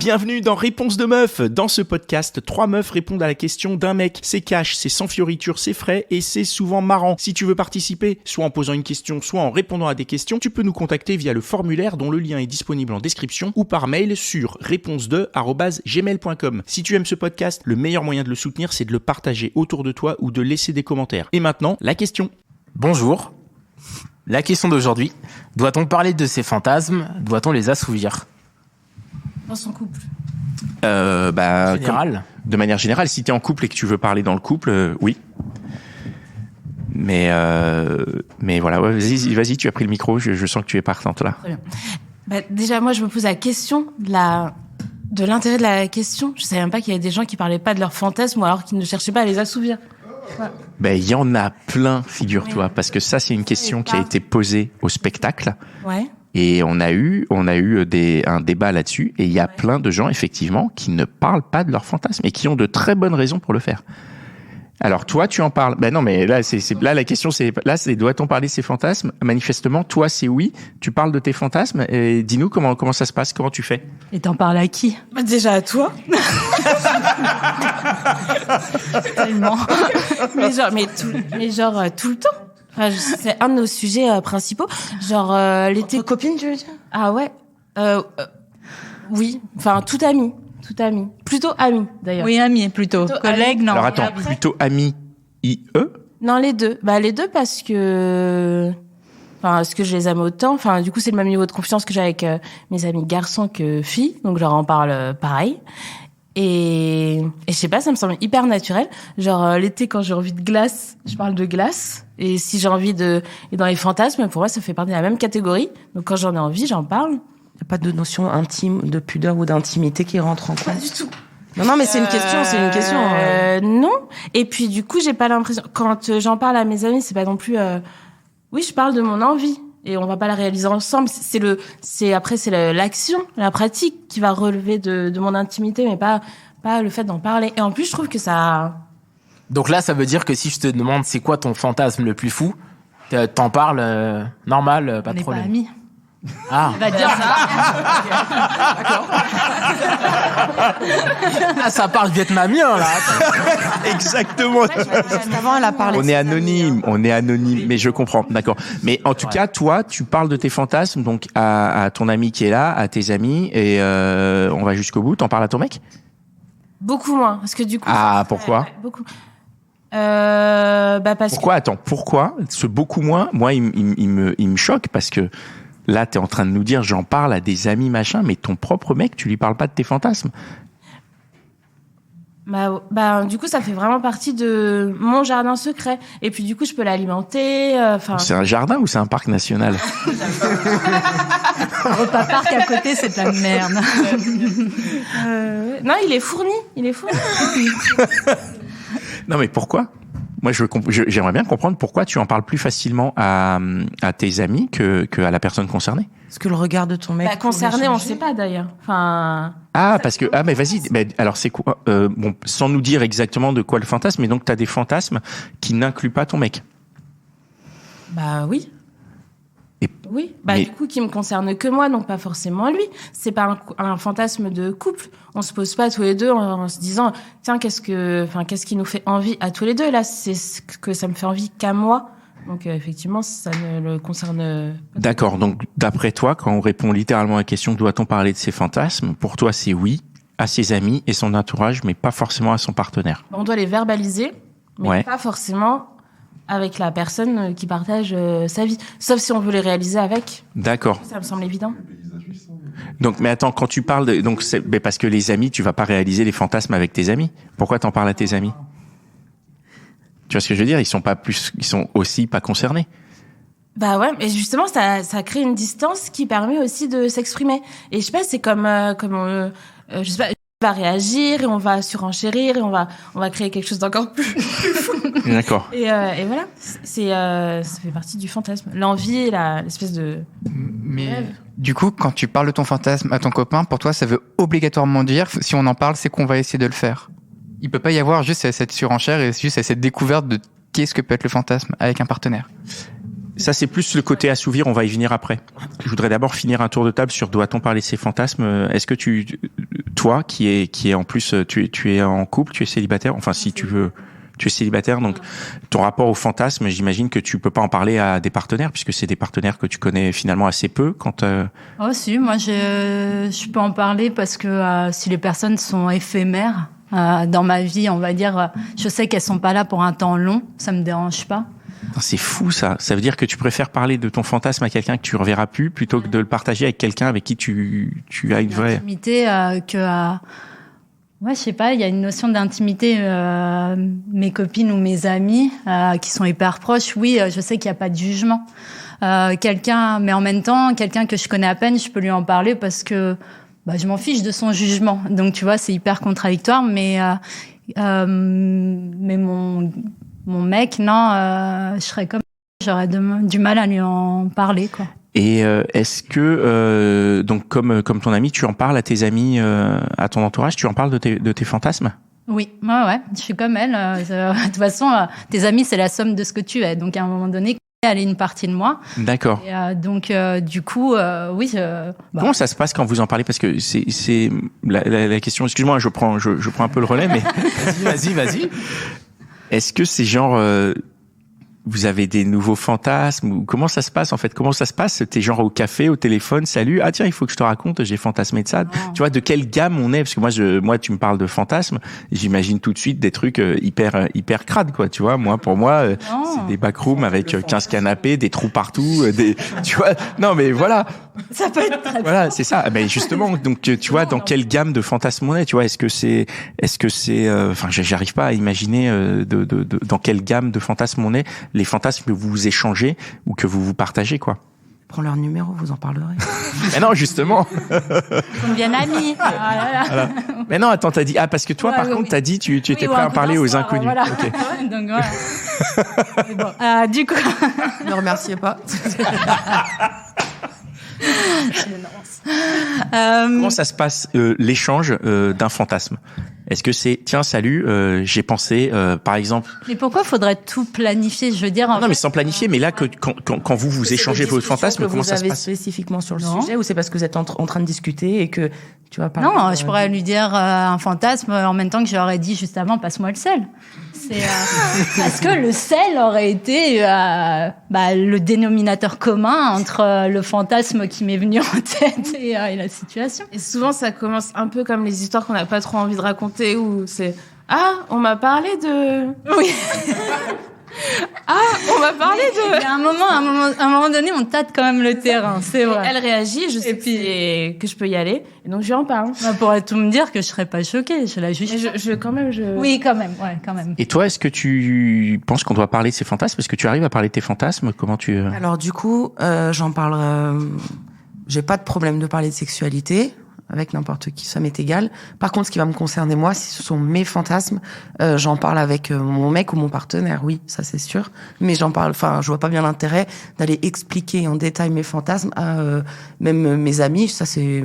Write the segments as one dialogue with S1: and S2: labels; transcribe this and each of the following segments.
S1: Bienvenue dans Réponse de meuf. Dans ce podcast, 3 meufs répondent à la question d'un mec. C'est cash, c'est sans fioriture, c'est frais et c'est souvent marrant. Si tu veux participer, soit en posant une question, soit en répondant à des questions, tu peux nous contacter via le formulaire dont le lien est disponible en description ou par mail sur réponse2@gmail.com. Si tu aimes ce podcast, le meilleur moyen de le soutenir, c'est de le partager autour de toi ou de laisser des commentaires. Et maintenant, la question.
S2: Bonjour. La question d'aujourd'hui, doit-on parler de ces fantasmes? Doit-on les assouvir?
S3: Dans son couple.
S1: De manière générale, si tu es en couple et que tu veux parler dans le couple, oui. Mais voilà, ouais, vas-y, tu as pris le micro, je sens que tu es partante là.
S3: Très bien. Déjà, moi, je me pose la question de l'intérêt de la question. Je savais même pas qu'il y avait des gens qui parlaient pas de leurs fantasmes ou alors qu'ils ne cherchaient pas à les assouvir. Ouais.
S1: Il y en a plein, figure-toi, parce que ça, c'est une question qui a été posée au spectacle.
S3: Ouais.
S1: Et on a eu un débat là-dessus, et il y a plein de gens, effectivement, qui ne parlent pas de leurs fantasmes, et qui ont de très bonnes raisons pour le faire. Alors, toi, tu en parles. Non, mais là, là, la question, c'est doit-on parler de ses fantasmes? Manifestement, toi, c'est oui. Tu parles de tes fantasmes, et dis-nous comment ça se passe, comment tu fais?
S3: Et t'en parles à qui? Déjà à toi. Tellement. Mais tout le temps. Enfin, c'est un de nos sujets principaux. L'été.
S4: Entre copines, tu veux dire?
S3: Ah ouais. Oui. Enfin, tout ami. Plutôt ami, d'ailleurs.
S4: Oui, ami, plutôt. Collègue, non.
S1: Alors attends, plutôt ami, IE?
S3: Non, les deux. Les deux parce que je les aime autant. Enfin, du coup, c'est le même niveau de confiance que j'ai avec mes amis garçons que filles. Donc, je leur en parle pareil. Et je sais pas, ça me semble hyper naturel. L'été, quand j'ai envie de glace, je parle de glace. Et si j'ai envie et dans les fantasmes, pour moi, ça fait partie de la même catégorie. Donc, quand j'en ai envie, j'en parle.
S4: Il n'y a pas de notion intime, de pudeur ou d'intimité qui rentre en compte?
S3: Pas du tout.
S4: Non, mais c'est une question,
S3: Non. Et puis, du coup, j'ai pas l'impression, quand j'en parle à mes amis, c'est pas non plus, oui, je parle de mon envie. Et on va pas la réaliser ensemble. C'est l'action, la pratique qui va relever de mon intimité, mais pas le fait d'en parler. Et en plus, je trouve que ça...
S2: Donc là, ça veut dire que si je te demande c'est quoi ton fantasme le plus fou, t'en parles normal, pas de problème.
S3: On n'est pas amis.
S2: Ah.
S3: On va dire ça.
S2: D'accord. Ah, ça parle vietnamien, là.
S1: Exactement.
S4: Avant, elle a parlé.
S1: On est anonyme, mais je comprends, d'accord. Mais en tout cas, toi, tu parles de tes fantasmes, donc à ton ami qui est là, à tes amis, et on va jusqu'au bout. T'en parles à ton mec?
S3: Beaucoup moins, parce que du coup...
S1: Ah, pourquoi?
S3: Beaucoup. Parce
S1: pourquoi? Attends, pourquoi? Ce beaucoup moins, moi, il me choque, parce que là, t'es en train de nous dire, j'en parle à des amis, machin, mais ton propre mec, tu lui parles pas de tes fantasmes.
S3: Du coup, ça fait vraiment partie de mon jardin secret. Et puis, du coup, je peux l'alimenter.
S1: C'est un jardin ou c'est un parc national?
S4: Repas parc à côté, c'est de la merde.
S3: Non, il est fourni.
S1: Non, mais pourquoi? Moi, j'aimerais bien comprendre pourquoi tu en parles plus facilement à tes amis que à la personne concernée.
S4: Est-ce que le regard de ton mec...
S3: Concerné, on ne sait pas d'ailleurs.
S1: Mais vas-y. Alors, c'est quoi? Sans nous dire exactement de quoi le fantasme, mais donc, tu as des fantasmes qui n'incluent pas ton mec.
S3: Oui. Oui,
S1: mais...
S3: du coup, qui me concerne que moi, donc pas forcément lui. C'est pas un fantasme de couple. On se pose pas tous les deux en se disant, tiens, qu'est-ce qui nous fait envie à tous les deux? Là, c'est ce que ça me fait envie qu'à moi. Donc, effectivement, ça ne le concerne pas.
S1: D'accord. Donc, d'après toi, quand on répond littéralement à la question, doit-on parler de ses fantasmes? Pour toi, c'est oui, à ses amis et son entourage, mais pas forcément à son partenaire.
S3: On doit les verbaliser, mais pas forcéément avec la personne qui partage sa vie. Sauf si on veut les réaliser avec.
S1: D'accord.
S3: Ça me semble évident.
S1: Donc, mais attends, quand tu parles parce que les amis, tu vas pas réaliser les fantasmes avec tes amis. Pourquoi t'en parles à tes amis? Tu vois ce que je veux dire? Ils sont aussi pas concernés.
S3: Mais justement, ça crée une distance qui permet aussi de s'exprimer. Et je sais pas, c'est comme je sais pas, on va réagir et on va surenchérir et on va créer quelque chose d'encore plus fou.
S1: D'accord.
S3: Et voilà, ça fait partie du fantasme, l'envie, l'espèce de
S5: Mais
S3: rêve.
S5: Du coup, quand tu parles de ton fantasme à ton copain, pour toi, ça veut obligatoirement dire, si on en parle, c'est qu'on va essayer de le faire. Il peut pas y avoir juste cette surenchère et juste cette découverte de qu'est-ce que peut être le fantasme avec un partenaire.
S1: Ça, c'est plus le côté assouvir, on va y venir après. Je voudrais d'abord finir un tour de table sur doit-on parler de ses fantasmes. Est-ce que toi qui est en plus, tu es en couple, tu es célibataire. Enfin, si tu veux, tu es célibataire. Donc, ton rapport au fantasme, j'imagine que tu peux pas en parler à des partenaires puisque c'est des partenaires que tu connais finalement assez peu quand.
S6: Oh si, moi je peux en parler parce que si les personnes sont éphémères dans ma vie, on va dire, je sais qu'elles sont pas là pour un temps long, ça me dérange pas.
S1: C'est fou ça. Ça veut dire que tu préfères parler de ton fantasme à quelqu'un que tu reverras plus plutôt que de le partager avec quelqu'un avec qui tu as une vraie
S6: intimité ouais, je sais pas, il y a une notion d'intimité. Mes copines ou mes amis qui sont hyper proches, oui, je sais qu'il y a pas de jugement. Quelqu'un, mais en même temps, quelqu'un que je connais à peine, je peux lui en parler parce que je m'en fiche de son jugement. Donc tu vois, c'est hyper contradictoire, mais mon mec, non, je serais comme j'aurais du mal à lui en parler, quoi.
S1: Et est-ce que donc comme ton ami, tu en parles à tes amis, à ton entourage, tu en parles de tes fantasmes?
S6: Oui, ouais, je suis comme elle. De toute façon, tes amis, c'est la somme de ce que tu es. Donc à un moment donné, elle est une partie de moi.
S1: D'accord.
S6: Et, donc du coup, oui.
S1: Comment ça se passe quand vous en parlez? Parce que c'est la question. Excuse-moi, je prends un peu le relais, mais
S2: Vas-y.
S1: est-ce que c'est genre vous avez des nouveaux fantasmes ou comment ça se passe en fait? Comment ça se passe? T'es genre au café, au téléphone, salut, ah tiens, il faut que je te raconte, j'ai fantasmé de ça.
S6: Non.
S1: Tu vois de quelle gamme on est? Parce que moi tu me parles de fantasmes, j'imagine tout de suite des trucs hyper crades quoi, tu vois. Pour moi c'est des backrooms avec 15 canapés, des trous partout, tu vois. Non mais voilà.
S6: Ça peut être très
S1: Voilà, c'est ça. Mais justement, donc tu vois dans quelle gamme de fantasmes on est, tu vois? Est-ce que c'est enfin j'arrive pas à imaginer dans quelle gamme de fantasmes on est, les fantasmes que vous échangez ou que vous partagez quoi.
S4: Prends leur numéro, vous en parlerez.
S1: Mais non, justement.
S6: On devient amis.
S1: Voilà. Mais non, attends, t'as dit parce que toi par contre t'as dit tu étais prêt à parler aux inconnus.
S6: Voilà.
S1: Okay.
S6: Donc voilà. Mais bon, du coup,
S4: Ne remerciez pas.
S1: Comment ça se passe l'échange d'un fantasme? Est-ce que c'est tiens salut j'ai pensé par exemple.
S6: Mais pourquoi faudrait tout planifier? Je veux dire.
S1: Non mais sans planifier, mais là quand vous échangez votre fantasme, comment ça se passe?
S4: Spécifiquement sur le sujet ou c'est parce que vous êtes en train de discuter et que tu vas parler?
S6: Non, je pourrais lui dire un fantasme en même temps que j'aurais dit juste avant passe-moi le sel. C'est parce que le sel aurait été le dénominateur commun entre le fantasme qui m'est venu en tête et la situation.
S3: Et souvent, ça commence un peu comme les histoires qu'on n'a pas trop envie de raconter, où c'est « Ah, on m'a parlé de... »
S6: Oui.
S3: Ah, on m'a parlé de...
S6: Il y a un moment donné, on tâte quand même le terrain, c'est vrai.
S3: Elle réagit, je sais que je peux y aller, et donc je lui en parle.
S6: Elle pourrait tout me dire que je serais pas choquée, je la juge.
S3: Mais
S6: Oui, quand même, ouais, quand même.
S1: Et toi, est-ce que tu penses qu'on doit parler de ces fantasmes? Est-ce que tu arrives à parler de tes fantasmes? Comment tu...
S4: Alors du coup, j'en parle. J'ai pas de problème de parler de sexualité avec n'importe qui, ça m'est égal. Par contre, ce qui va me concerner moi, si ce sont mes fantasmes, j'en parle avec mon mec ou mon partenaire, oui, ça c'est sûr. Mais je vois pas bien l'intérêt d'aller expliquer en détail mes fantasmes à même mes amis. Ça c'est,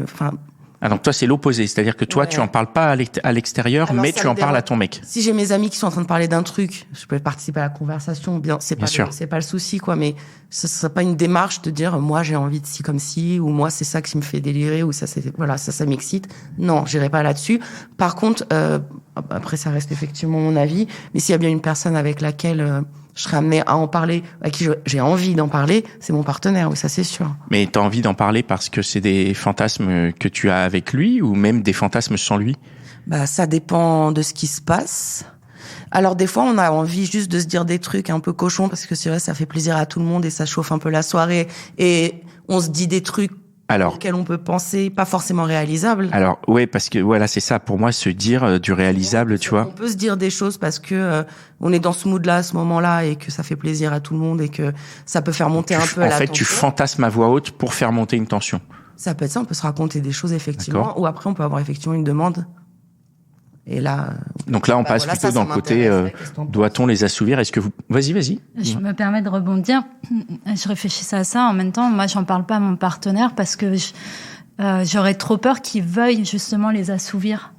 S1: Ah donc toi c'est l'opposé, c'est-à-dire que toi tu en parles pas à l'extérieur,
S4: alors,
S1: mais tu en parles à ton mec.
S4: Si j'ai mes amis qui sont en train de parler d'un truc, je peux participer à la conversation, c'est pas le souci quoi, mais ce serait pas une démarche de dire moi j'ai envie de ci comme ci ou moi c'est ça qui me fait délirer ou ça m'excite. Non, j'irai pas là-dessus. Par contre après ça reste effectivement mon avis, mais s'il y a bien une personne avec laquelle je serais amenée à en parler, à qui j'ai envie d'en parler, c'est mon partenaire, oui, ça c'est sûr.
S1: Mais t'as envie d'en parler parce que c'est des fantasmes que tu as avec lui ou même des fantasmes sans lui?
S4: Ça dépend de ce qui se passe. Alors des fois, on a envie juste de se dire des trucs un peu cochons parce que c'est vrai, ça fait plaisir à tout le monde et ça chauffe un peu la soirée et on se dit des trucs auxquels on peut penser, pas forcément réalisables.
S1: Alors, ouais, parce que voilà, c'est ça. Pour moi, se dire du réalisable, tu vois.
S4: On peut se dire des choses parce que on est dans ce mood-là, à ce moment-là, et que ça fait plaisir à tout le monde et que ça peut faire monter un peu la tension.
S1: En fait, tu fantasmes à voix haute pour faire monter une tension.
S4: Ça peut être ça. On peut se raconter des choses effectivement,
S1: D'accord.
S4: ou après on peut avoir effectivement une demande. Et là.
S1: Donc là, on passe plutôt dans le côté doit-on les assouvir? Est-ce que vous... Vas-y.
S6: Je me permets de rebondir. Je réfléchissais à ça en même temps. Moi, j'en parle pas à mon partenaire parce que j'aurais trop peur qu'il veuille justement les assouvir.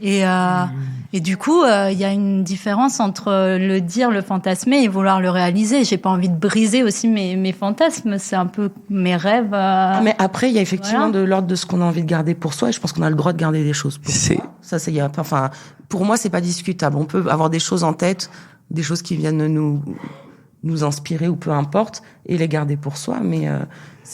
S6: Et du coup, il y a une différence entre le dire, le fantasmer et vouloir le réaliser. J'ai pas envie de briser aussi mes fantasmes. C'est un peu mes rêves.
S4: Mais après, il y a effectivement de l'ordre de ce qu'on a envie de garder pour soi. Et je pense qu'on a le droit de garder des choses pour soi. Ça, enfin, pour moi, c'est pas discutable. On peut avoir des choses en tête, des choses qui viennent nous inspirer ou peu importe, et les garder pour soi. Mais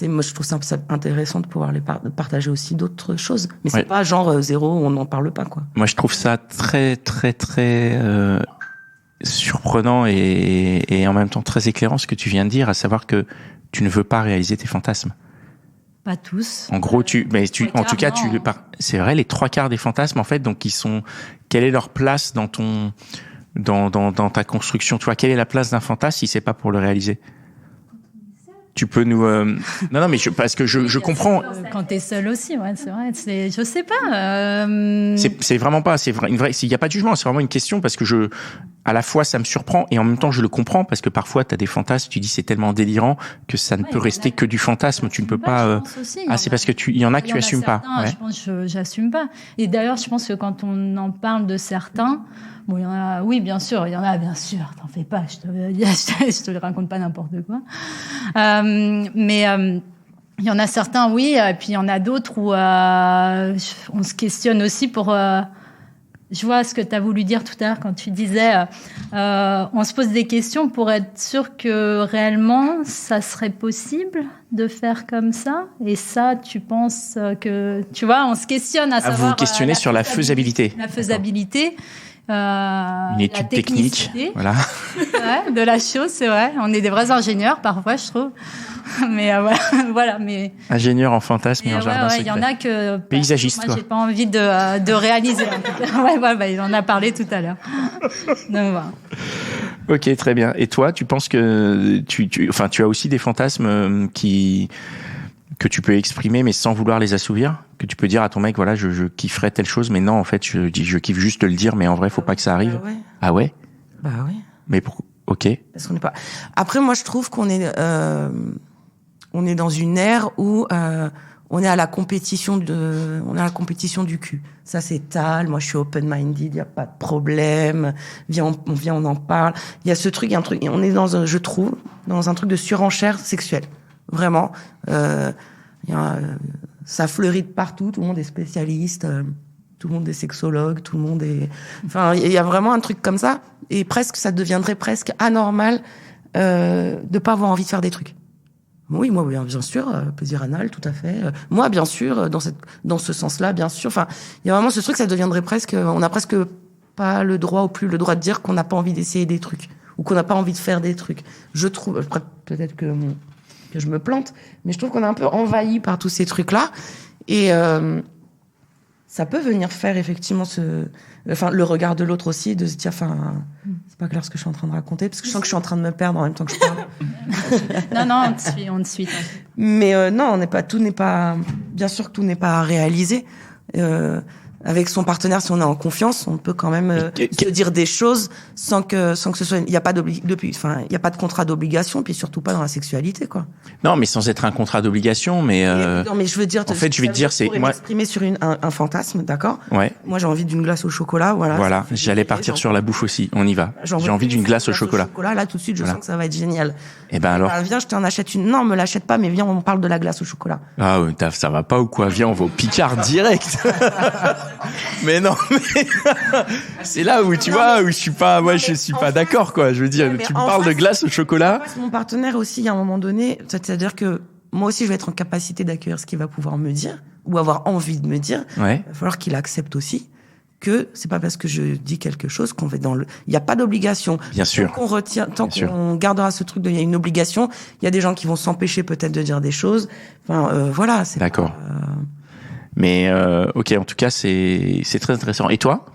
S4: moi, je trouve ça intéressant de pouvoir partager aussi d'autres choses. Mais c'est pas genre zéro, on n'en parle pas, quoi.
S1: Moi, je trouve ça très, très, très surprenant et en même temps très éclairant ce que tu viens de dire, à savoir que tu ne veux pas réaliser tes fantasmes.
S6: Pas tous.
S1: En gros, en tout cas, c'est vrai, les 3/4 des fantasmes, en fait, donc quelle est leur place dans ta construction, tu vois, quelle est la place d'un fantasme si c'est pas pour le réaliser? Tu peux nous non mais parce que je comprends
S6: quand t'es seul aussi, ouais, c'est vrai, je sais pas
S1: c'est vraiment pas, c'est vrai, il y a pas de jugement, c'est vraiment une question parce que à la fois ça me surprend et en même temps je le comprends parce que parfois t'as des fantasmes, tu dis c'est tellement délirant que ça ne peut rester que du fantasme, tu ne peux pas c'est parce que il y en a que tu assumes pas.
S6: Je pense que j'assume pas. Et d'ailleurs, je pense que quand on en parle de certains, bon, il y en a, oui, bien sûr, t'en fais pas, je te raconte pas n'importe quoi. Mais il y en a certains, oui, et puis il y en a d'autres où on se questionne aussi pour... je vois ce que tu as voulu dire tout à l'heure quand tu disais on se pose des questions pour être sûr que réellement ça serait possible de faire comme ça. Et ça, tu penses que... Tu vois, on se questionne à savoir...
S1: Vous questionnez sur la faisabilité.
S6: La faisabilité.
S1: Une étude technique, voilà.
S6: Ouais, de la chose, c'est vrai. On est des vrais ingénieurs parfois, je trouve. Mais voilà, mais
S1: ingénieur en fantasme et en jardin secret.
S6: Il y en a que
S1: paysagiste.
S6: Moi, j'ai pas envie de réaliser. En tout cas. Il en a parlé tout à l'heure. Donc voilà.
S1: Ok, très bien. Et toi, tu penses que tu as aussi des fantasmes que tu peux exprimer mais sans vouloir les assouvir, que tu peux dire à ton mec voilà je kifferais telle chose mais non en fait je kiffe juste de le dire mais en vrai faut pas que ça arrive.
S4: Ouais.
S1: Ah ouais.
S4: Bah oui.
S1: Mais pourquoi? Ok.
S4: Parce qu'on n'est pas. Après moi je trouve qu'on est dans une ère où on est à la compétition du cul. Ça s'étale. Moi je suis open-minded, y a pas de problème. Viens on en parle. Il y a ce truc, on est je trouve dans un truc de surenchère sexuelle. Vraiment, ça fleurit de partout. Tout le monde est spécialiste, tout le monde est sexologue, tout le monde est. Enfin, il y a vraiment un truc comme ça, et ça deviendrait presque anormal de pas avoir envie de faire des trucs. Oui, moi, bien sûr, plaisir anal, tout à fait. Moi, bien sûr, dans ce sens-là, bien sûr. Enfin, il y a vraiment ce truc, ça deviendrait presque. On a presque pas le droit ou plus le droit de dire qu'on n'a pas envie d'essayer des trucs ou qu'on n'a pas envie de faire des trucs. Je trouve, peut-être que je me plante, mais je trouve qu'on est un peu envahi par tous ces trucs-là. Et ça peut venir faire effectivement le regard de l'autre aussi, de se dire, c'est pas clair ce que je suis en train de raconter, parce que je sens que je suis en train de me perdre en même temps que je parle.
S6: Non, on te suit.
S4: Mais non, bien sûr que tout n'est pas réalisé. Avec son partenaire, si on est en confiance, on peut quand même se dire des choses sans que ce soit. Il y a pas il y a pas de contrat d'obligation, puis surtout pas dans la sexualité, quoi.
S1: Non, mais sans être un contrat d'obligation, mais.
S4: Non, mais je veux dire.
S1: En fait, je vais te dire, c'est moi.
S4: M'exprimer sur un fantasme, d'accord.
S1: Ouais.
S4: Moi, j'ai envie d'une glace au chocolat, voilà.
S1: Voilà, j'allais partir sur la bouffe aussi. On y va. J'ai envie d'une glace au chocolat.
S4: Là, tout de suite, je sens que ça va être génial.
S1: Et ben alors.
S4: Viens, je t'en achète une. Non, me l'achète pas, mais viens, on parle de la glace au chocolat.
S1: Ah, ça va pas ou quoi? Viens, on va au Picard direct. Mais non, mais c'est là où tu vois, où je suis pas d'accord, quoi. Je veux dire, tu me parles de glace au chocolat.
S4: Mon partenaire aussi, à un moment donné, c'est-à-dire que moi aussi, je vais être en capacité d'accueillir ce qu'il va pouvoir me dire ou avoir envie de me dire.
S1: Ouais.
S4: Il va falloir qu'il accepte aussi que c'est pas parce que je dis quelque chose qu'on va il n'y a pas d'obligation.
S1: Bien sûr.
S4: Tant qu'on gardera ce truc il y a une obligation, il y a des gens qui vont s'empêcher peut-être de dire des choses. Voilà. C'est
S1: d'accord. Mais ok, en tout cas, c'est très intéressant. Et toi,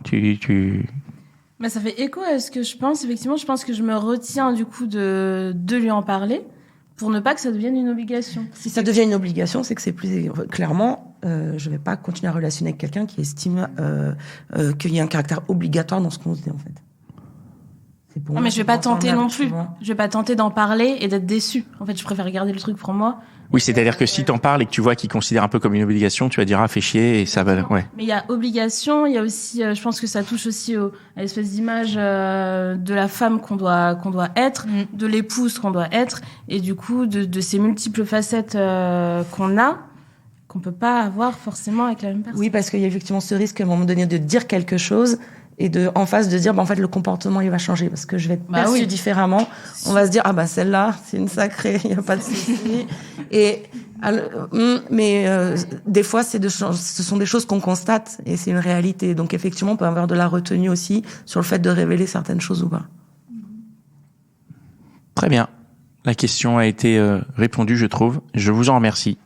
S3: Bah, ça fait écho à ce que je pense. Effectivement, je pense que je me retiens du coup de lui en parler pour ne pas que ça devienne une obligation.
S4: Si ça devient une obligation, c'est que c'est plus clairement, je vais pas continuer à relationner avec quelqu'un qui estime qu'il y a un caractère obligatoire dans ce qu'on se dit en fait. Pour
S3: Non,
S4: moi,
S3: mais je vais pas
S4: c'est
S3: tenter non
S4: tu
S3: plus.
S4: vois.
S3: Je vais pas tenter d'en parler et d'être déçue. En fait, je préfère garder le truc pour moi.
S1: Oui, c'est-à-dire que si t'en parles et que tu vois qu'il considère un peu comme une obligation, tu vas dire, ah, fais chier, et ça va, ouais.
S3: Mais il y a obligation, il y a aussi, je pense que ça touche aussi à l'espèce d'image de la femme qu'on doit être, de l'épouse qu'on doit être, et du coup de ces multiples facettes qu'on peut pas avoir forcément avec la même personne.
S4: Oui, parce qu'il y a effectivement ce risque à un moment donné de dire quelque chose et en face de dire, en fait, le comportement, il va changer parce que je vais être perçue différemment. On va se dire, celle-là, c'est une sacrée, il n'y a pas de souci. Mais des fois, ce sont des choses qu'on constate et c'est une réalité. Donc, effectivement, on peut avoir de la retenue aussi sur le fait de révéler certaines choses ou pas.
S1: Très bien. La question a été répondue, je trouve. Je vous en remercie.